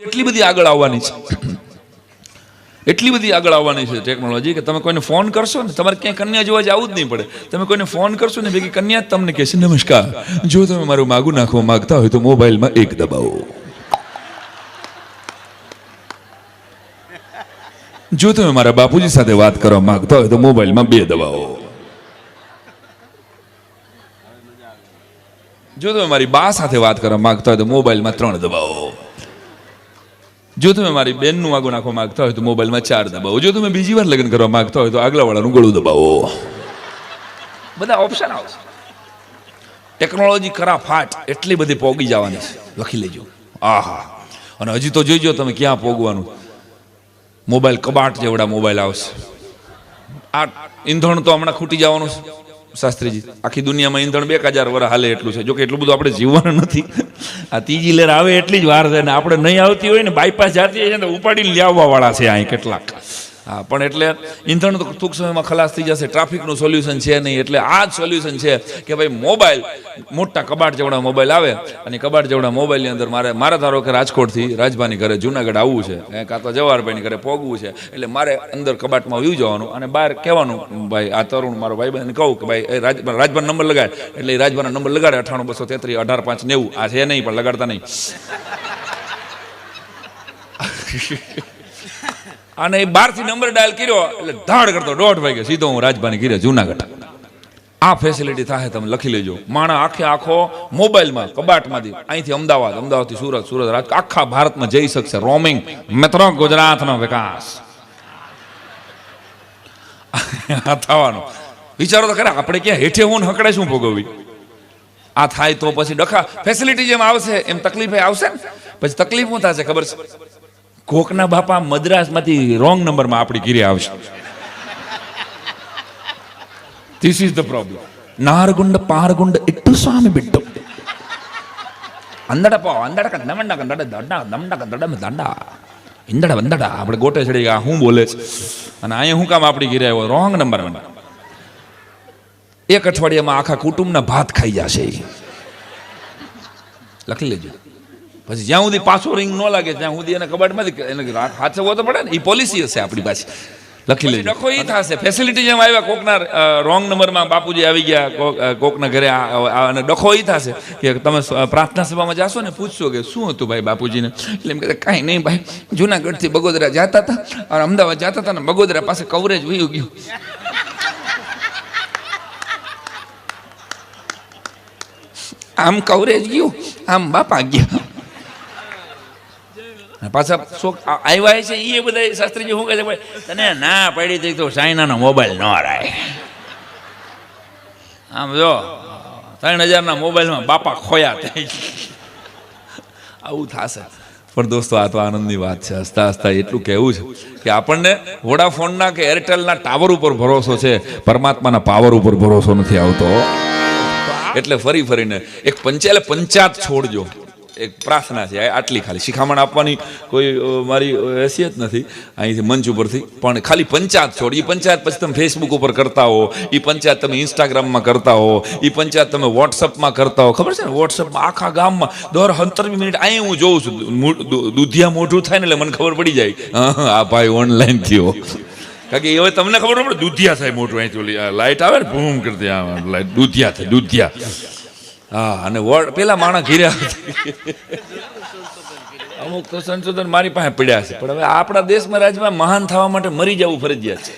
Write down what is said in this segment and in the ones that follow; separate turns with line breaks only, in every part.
એટલી બધી આગળ આવવાની છે, એટલી બધી આગળ આવવાની છે ટેકનોલોજી કે તમે કોઈને ફોન કરશો ને તમારે ક્યાંય કન્યા જોવા જવું જ નહીં પડે. તમે કોઈને ફોન કરશો ને ભેગી કન્યા જ તમને કહેશે નમસ્કાર, જો તમે મારું માગું નાખવા માંગતા હોય તો મોબાઈલમાં 1 દબાવો, જો તમે મારા બાપુજી સાથે વાત કરવા માંગતા હોય તો મોબાઈલમાં 2 દબાવો, જો તમે મારી બા સાથે વાત કરવા માંગતા હોય તો મોબાઈલમાં 3 દબાવો, જો તમે મારી બેનનું માગું નાખવા માંગતા હોય તો મોબાઈલમાં 4 દબાવો, જો તમે બીજી વાર લગ્ન કરવા માંગતા હોય તો આગલા વાળાનું ગળું દબાવો. બધા ઓપ્શન આવશે. ટેકનોલોજી કરા ફાટ એટલી બધી પોગી જવાની છે, લખી લેજો. આહા, અને હજી તો જોઈજો તમે ક્યાં પોગવાનું. મોબાઈલ કબાટ જેવડા મોબાઈલ આવશે. આ ઈંધણ તો હમણાં ખૂટી જવાનું છે શાસ્ત્રીજી. આખી દુનિયામાં ઈંધણ 2000 વર્ષ હાલે એટલું છે. જોકે એટલું બધું આપણે જીવવાનું નથી. આ ત્રીજી લહેર આવે એટલી જ વાર છે ને આપણે નહીં આવતી હોય ને બાયપાસ જાતી હોય ને ઉપાડીને લાવવા વાળા છે અહીં કેટલાક. હા, પણ એટલે ઈંધણ તો ટૂંક સમયમાં ખલાસ થઈ જશે. ટ્રાફિકનું સોલ્યુશન છે નહીં, એટલે આ જ સોલ્યુશન છે કે ભાઈ મોબાઈલ, મોટા કબાટ જેવડા મોબાઈલ આવે અને કબાટ જેવડા મોબાઈલની અંદર મારે ધારો કે રાજકોટથી રાજભાની ઘરે જુનાગઢ આવવું છે, કાં તો જવાહરભાઈની ઘરે પોગવું છે, એટલે મારે અંદર કબાટમાં વ્યૂ જવાનું અને બહાર કહેવાનું ભાઈ આ તરુણ મારો ભાઈ બહેન કહું કે ભાઈ રાજભાનો નંબર લગાડ, એટલે એ રાજભાનો નંબર લગાડે 98 233 18 5 90. આ છે નહીં પણ લગાડતા નહીં. અને એ 12 થી નંબર ડાયલ કર્યો એટલે ધાડ કરતો 1:30 વાગે સીધો હું રાજભાની ઘરે જુનાગઢ. આ ફેસિલિટી થાય, તમે લખી લેજો. માણા આખો મોબાઈલમાં કબાટમાંથી અહીંથી અમદાવાદથી સુરત, આખા ભારતમાં જઈ શકશે. રોમિંગ મિત્રો ગુજરાતનો વિકાસ થવાનો. વિચારો તો ખરા, આપણે ક્યાં હેઠે હું હકડે શું ભોગવવી. આ થાય તો પછી ડખા ફેસિલિટી જેમ આવશે એમ તકલીફે આવશે ને. પછી તકલીફ શું થશે ખબર છે? કોકના બાપા મદ્રાસમાંથી રોંગ નંબરમાં આપણી ઘીરે આવશે. This is the problem. નારગુંડ પારગુંડ ઇટ્ટુ સ્વામી બિટ્ટુ અંદડપો અંદડક નમંડક દડા દમડક દડમ દડા ઇંદડા બંદડા. આપણે ગોટે ચડી ગયા હું બોલે છે અને અહીંયા હું કામ આપણી ઘીરે આવ્યો? Wrong number. એક અઠવાડિયામાં આખા કુટુંબના ભાત ખાઈ જશે. લખી લેજો. પછી જ્યાં સુધી પાછો રિંગ ન લાગે ત્યાં સુધી એને કબાટમાંથી એને હાથવો તો પડે ને. એ પોલિસી હશે આપણી પાસે. લખી લેજો. ડખો એ થશે. ફેસિલિટી જેમ આવ્યા, કોકના રોંગ નંબરમાં બાપુજી આવી ગયા કોકના ઘરે, અને ડખો એ થશે કે તમે પ્રાર્થના સભામાં જાશો ને પૂછશો કે શું હતું ભાઈ બાપુજીને, એટલે એમ કહે કાંઈ નહીં ભાઈ, જુનાગઢથી બગોદરા જતા હતા અને અમદાવાદ જતા હતા ને બગોદરા પાસે કવરેજ વયું ગયું. આમ કવરેજ ગયું, આમ બાપા ગયા. પાછા શોખ આવ્યા છે એ બધા શાસ્ત્રીજી શું કહે છે ભાઈ તને ના પડી હતી તો ચાઇનાનો મોબાઈલ ન રાય. આમ જો 3000ના મોબાઈલમાં બાપા ખોયા થાય. આવું થશે. પણ દોસ્તો આ તો આનંદની વાત છે. હસતા હસતા એટલું કહેવું છે કે આપણને વોડાફોનના કે એરટેલના ટાવર ઉપર ભરોસો છે, પરમાત્માના પાવર ઉપર ભરોસો નથી આવતો. એટલે ફરીને એક પંચાયત છોડજો. એક પ્રાર્થના છે આટલી, ખાલી શિખામણ આપવાની કોઈ મારી હેસિયત નથી અહીંથી મંચ ઉપરથી, પણ ખાલી પંચાયત છોડ. એ પંચાયત પછી તમે ફેસબુક ઉપર કરતા હો, એ પંચાયત તમે ઇન્સ્ટાગ્રામમાં કરતા હો, એ પંચાયત તમે વોટ્સઅપમાં કરતા હો. ખબર છે ને, વોટ્સઅપમાં આખા ગામમાં દર 17 મિનિટ અહીં હું જોઉં છું. દૂધિયા મોઢું થાય ને એટલે મને ખબર પડી જાય આ ભાઈ ઓનલાઈન થયો. કારણ કે હવે તમને ખબર પડે દૂધિયા થાય મોટું. અહીંથી લાઈટ આવે ને ભૂમ કરતી લાઈટ દૂધિયા થાય, દૂધિયા. હા, અને પેલા માણસ ઘીરે અમુક તો સંશોધન મારી પાસે પડ્યા છે. પણ હવે આપણા દેશમાં રાજમાં મહાન થવા માટે મરી જવું ફરજિયાત છે.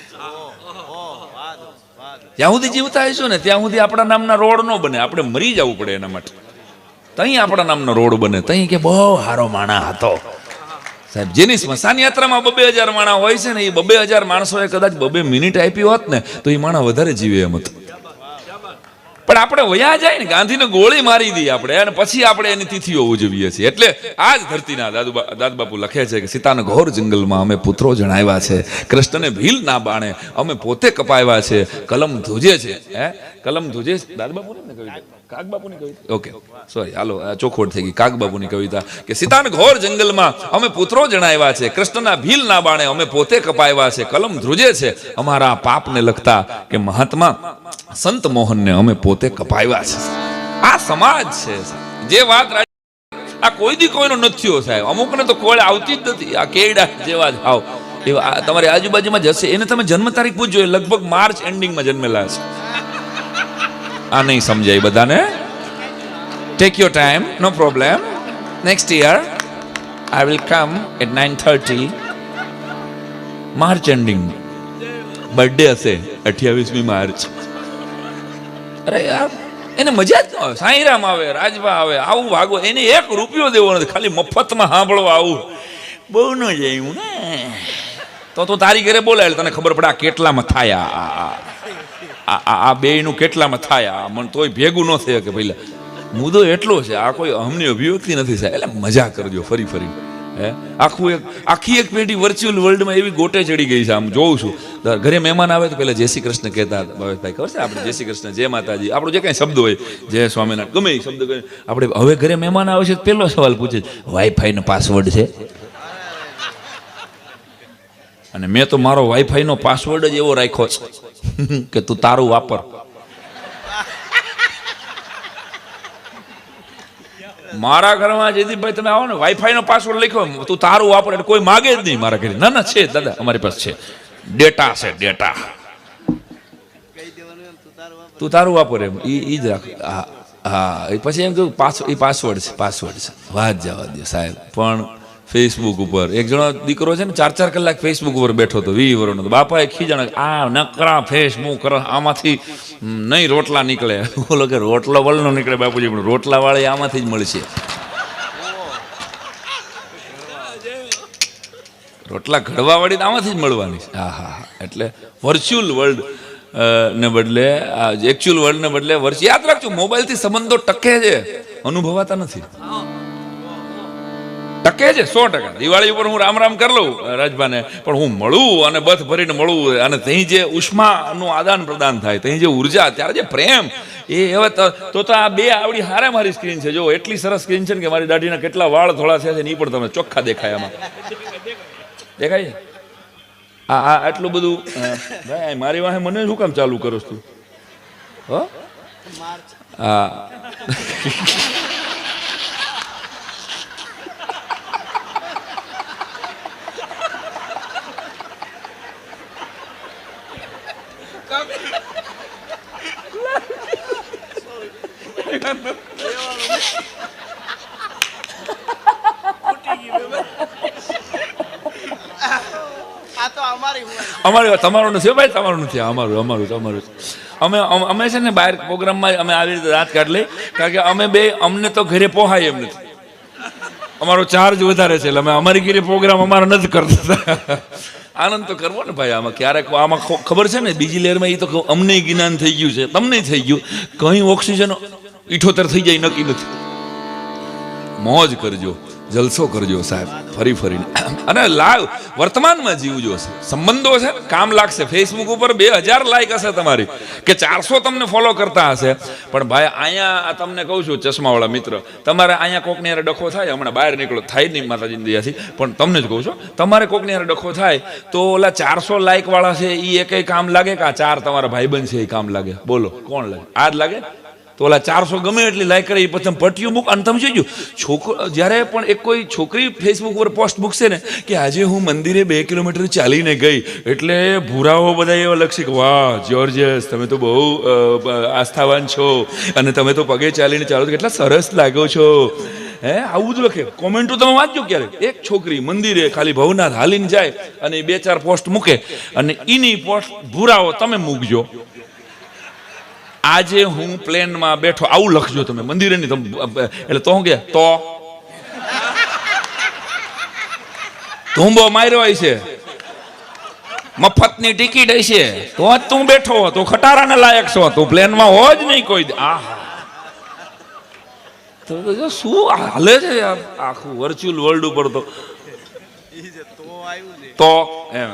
જ્યાં સુધી જીવતા હશું ને ત્યાં સુધી આપણા નામના રોડ ન બને. આપણે મરી જવું પડે એના માટે. તહીં આપણા નામનો રોડ બને. તહીં કે બહુ સારો માણસ હતો સાહેબ. જેની સ્મશાન યાત્રામાં 2000 માણસ હોય છે ને, એ 2000 માણસોએ કદાચ 2 મિનિટ આપી હોત ને તો એ માણસ વધારે જીવે એમ હતું. પણ આપણે વયા જાય ને, ગાંધીને ગોળી મારી દઈએ આપણે, અને પછી આપણે એની તિથિઓ ઉજવીએ છીએ. એટલે આ જ ધરતીના દાદબાપુ લખે છે કે સીતાના ઘોર જંગલમાં અમે પુત્રો જણાવ્યા છે, કૃષ્ણને ભીલ ના બાણે અમે પોતે કપાવ્યા છે, કલમ ધ્રુજે છે. કલમ ધ્રુજે દાદબાપુની કવિતા, કાગબાપુની કવિતા, ઓકે સોરી, હાલો ચોખવટ થઈ ગઈ. કાગબાપુની કવિતા કે સીતાના ઘોર જંગલમાં અમે પુત્રો જણાવ્યા છે, કૃષ્ણના ભીલ ના બાણે અમે પોતે કપાવ્યા છે, કલમ ધ્રુજે છે અમારા પાપને લખતા કે મહાત્મા સંત મોહનને અમે પોતે કપાવ્યા છે. આ સમાજ છે. જે વાત આ કોઈ દી કોઈનો નથી થયો સાહેબ. અમુકને તો કોળ આવતી જ નથી. આ કેડા જેવા જ આવ એવા તમારી આજુબાજુમાં જ હશે. એને તમે જન્મ તારીખ પૂછજો, એ લગભગ માર્ચ એન્ડિંગમાં જન્મેલા છે. આ નહીં સમજાય બધાને. Take your time, no problem. Next year I will come at 9:30. March ending birthday હશે 28મી માર્ચ. અરે યાર એને મજા જ ન આવે. સાંઈરામ આવે, રાજભા આવે, આવું ભાગો. એને 1 રૂપિયો દેવો નથી, ખાલી મફતમાં સાંભળવા આવું. બહુ ન જાય હું ને તો તારી ઘરે બોલાય તને ખબર પડે આ કેટલામાં થાય, આ બેયનું કેટલામાં થાય. મને તોય ભેગું ન થાય કે પહેલા મુદ્દો એટલો છે. આ કોઈ અમની અભિવ્યક્તિ નથી સાહેબ. એટલે મજા કરજો ફરી ફરી. હે આખી એક પેઢી વર્ચ્યુઅલ વર્લ્ડમાં એવી ગોટે ચડી ગઈ છે. આમ જોઉં છું ઘરે મહેમાન આવે તો પહેલા જય શ્રી કૃષ્ણ કહેતા ભાઈ, ખબર છે આપણે જય શ્રી કૃષ્ણ, જય માતાજી, આપણો જે કાંઈ શબ્દ હોય, જય સ્વામિનારાયણ, ગમે એ શબ્દ કહે. આપણે હવે ઘરે મહેમાન આવે છે તો પહેલો સવાલ પૂછે વાઈફાઈનો પાસવર્ડ છે? અને મેં તો મારો વાઈફાઈનો પાસવર્ડ જ એવો રાખ્યો છે કે તું તારું વાપર. મારા ઘરમાં જયદીપભાઈ તમે આવો ને વાઈફાઈનો પાસવર્ડ લખ્યો તું તારું વાપર એટલે કોઈ માગે જ નહીં મારા ઘરે. ના છે દાદા, અમારી પાસે છે, ડેટા છે, ડેટા. તું તારું વાપર એમ ઈ જ રાખ. હા પછી એમ કહ્યું એ પાસવર્ડ છે, પાસવર્ડ છે. વાત જવા દો સાહેબ. પણ ફેસબુક ઉપર એક જણો દીકરો છે ને 4-4 કલાક ફેસબુક ઉપર બેઠો હતો, 20 વર્ષનો. બાપાએ ખીજાણ, આ નકરા ફેસબુક આમાંથી નહીં રોટલા નીકળે. બોલો કે રોટલો વળનો નીકળે બાપુજી, પણ રોટલા વાળે આમાંથી જ મળશે. રોટલા ઘડવા વાળી આમાંથી જ મળવાની છે. હા. એટલે વર્ચ્યુઅલ વર્લ્ડ ને બદલે એકચ્યુઅલ વર્લ્ડ ને બદલે યાદ રાખજો, મોબાઈલથી સંબંધો ટકે છે, અનુભવાતા નથી. ટકે છે 100%. દિવાળી ઉપર હું રામ કરી લઉં રાજભાને, પણ હું મળું અને બથ ભરીને મળું અને ત્યાં જે ઉષ્માનું આદાન પ્રદાન થાય, ત્યાં જે ઉર્જા, ત્યારે જે પ્રેમ, એ હવે તો આ બે આવડી હારે મારી સ્ક્રીન છે. જો એટલી સરસ સ્ક્રીન છે ને કે મારી દાઢીના કેટલા વાળ થોડા છે એ પણ તમને ચોખ્ખા દેખાય. આમાં દેખાય છે આ આટલું બધું. ભાઈ મારી વાહે મને શું કામ ચાલુ કરો તું? હા અમારી તમારું નથી ભાઈ, તમારું નથી, અમારું. અમે છે ને બહાર પ્રોગ્રામમાં અમે આવી રીતે રાત કાઢી લઈ, કારણ કે અમે બે અમને તો ઘરે પોહાય એમ નથી. અમારો ચાર્જ વધારે છે એટલે અમે અમારી ઘરે પ્રોગ્રામ અમારા નથી કરતા. આનંદ તો કરવો ને ભાઈ. આમાં ક્યારેક આમાં ખબર છે ને બીજી લેયરમાં એ તો અમને જ્ઞાન થઈ ગયું છે, તમને થઈ ગયું. કहीं ઓક્સિજન 78 થઈ જાય નક્કી નથી. મોજ કરજો, જલસો કરજો સાહેબ, ફરી ફરીને. અને લાઈવ વર્તમાનમાં જીવજો. સંબંધો છે કામ લાગશે. ફેસબુક ઉપર 2000 લાઈક હશે તમારી કે 400 તમને ફોલો કરતા હશે, પણ ભાઈ અહીંયા તમને કહું છું ચશ્માવાળા મિત્ર, તમારે અહીંયા કોકની હારે ડખો થાય, હમણાં બહાર નીકળો, થાય જ નહીં માતાજીની દયાથી, પણ તમને જ કહું છું, તમારે કોકની હારે ડખો થાય તો ઓલા 400 લાઈક વાળા છે એ એકેય કામ લાગે કે આ 4 તમારા ભાઈબંધ છે એ કામ લાગે? બોલો કોણ લાગે? આ જ લાગે. તો ઓલા 400 ગમે એટલી લાઈક કરે એ પછી પટ્યું મૂક. અને તમે જોઈજો છોકરો જ્યારે પણ એક કોઈ છોકરી ફેસબુક ઉપર પોસ્ટ મૂકશે ને કે આજે હું મંદિરે 2 કિલોમીટર ચાલીને ગઈ, એટલે ભૂરાઓ બધા એવા લખશે કે વાહ જ્યોર્જિયસ, તમે તો બહુ આસ્થાવાન છો અને તમે તો પગે ચાલીને ચાલો તો કેટલા સરસ લાગો છો. આવું જ લખે. કોમેન્ટો તમે વાંચજો ક્યારે. એક છોકરી મંદિરે ખાલી ભવનાથ હાલીને જાય અને 2-4 પોસ્ટ મૂકે અને એની પોસ્ટ ભૂરાઓ તમે મૂકજો. આજે હું પ્લેનમાં બેઠો, આવું લખજો તમે મંદિરે ની. એટલે તો હું કે તો ધૂંબો માર્યો હોય છે, મફતની ટિકિટ હશે તો જ તું બેઠો, તો ખટારાને લાયક છો, તું પ્લેનમાં હો જ નહીં કોઈ. તો શું હાલે છે યાર આખું વર્ચ્યુઅલ વર્લ્ડ ઉપર. તો એમ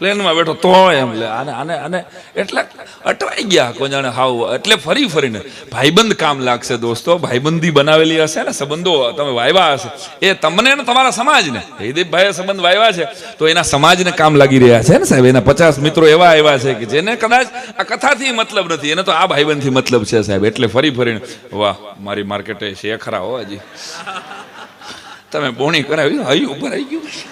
પ્લેનમાં બેઠો તો એમ લે આને આને આને એટલે અટવાઈ ગયા કોઈ જાણે હાવ. એટલે ફરી ફરીને ભાઈબંધ કામ લાગશે દોસ્તો. ભાઈબંધી બનાવેલી હશે ને, સંબંધો તમે વાવ્યા હશે, એ તમને ને તમારા સમાજને, જયદીપભાઈએ સંબંધ વાવ્યા છે તો એના સમાજને કામ લાગી રહ્યા છે ને સાહેબ. એના 50 મિત્રો એવા આવ્યા છે કે જેને કદાચ આ કથાથી મતલબ નથી, એને તો આ ભાઈબંધથી મતલબ છે સાહેબ. એટલે ફરી ફરીને વાહ મારી માર્કેટે છે ખરા હો હજી. તમે બોણી કરાવી હૈયું ઉપર આવી ગયું.